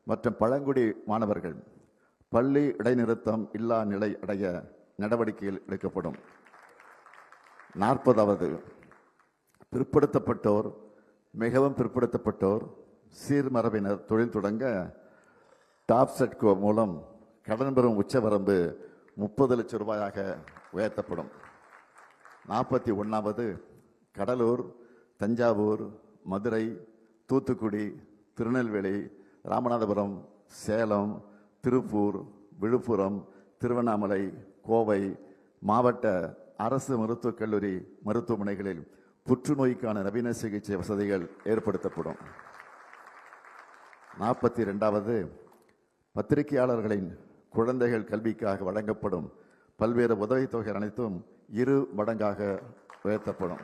மற்றும் பழங்குடி மாணவர்கள் பள்ளி இடைநிறுத்தம் இல்லா நிலை அடைய நடவடிக்கைகள் எடுக்கப்படும். 40வது பிற்படுத்தப்பட்டோர், மிகவும் பிற்படுத்தப்பட்டோர், சீர்மரபினர் தொழில் தொடங்க டாப்செட்கோ மூலம் கடன் பெறும் உச்சவரம்பு 30 லட்சம் ரூபாயாக உயர்த்தப்படும். 41வது கடலூர், தஞ்சாவூர், மதுரை, தூத்துக்குடி, திருநெல்வேலி, ராமநாதபுரம், சேலம், திருப்பூர், விழுப்புரம், திருவண்ணாமலை, கோவை மாவட்ட அரசு மருத்துவக் கல்லூரி மருத்துவமனைகளில் புற்றுநோய்க்கான நவீன சிகிச்சை வசதிகள் ஏற்படுத்தப்படும். 42வது பத்திரிகையாளர்களின் குழந்தைகள் கல்விக்காக வழங்கப்படும் பல்வேறு உதவித்தொகைகள் அனைத்தும் 2 மடங்காக உயர்த்தப்படும்.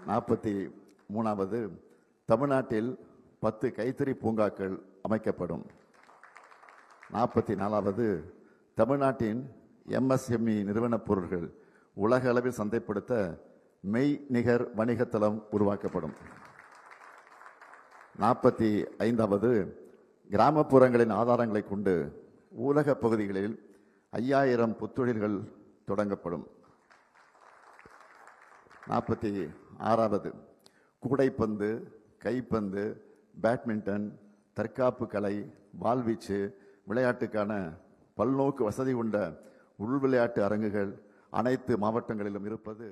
43வது தமிழ்நாட்டில் 10 கைத்தறி பூங்காக்கள் அமைக்கப்படும். 44வது தமிழ்நாட்டின் MSME நிறுவனப் பொருட்கள் உலக அளவில் சந்தைப்படுத்த மெய் நிகர் வணிகத்தளம் உருவாக்கப்படும். 45வது கிராமப்புறங்களின் ஆதாரங்களை கொண்டு ஊரக பகுதிகளில் 5000 புத்தொழில்கள் தொடங்கப்படும். 46வது கூடைப்பந்து, கைப்பந்து, பேட்மிண்டன், தற்காப்பு கலை, வாள்வீச்சு விளையாட்டுக்கான பல்நோக்கு வசதி கொண்ட உள் விளையாட்டு அரங்குகள் அனைத்து மாவட்டங்களிலும் இருப்பது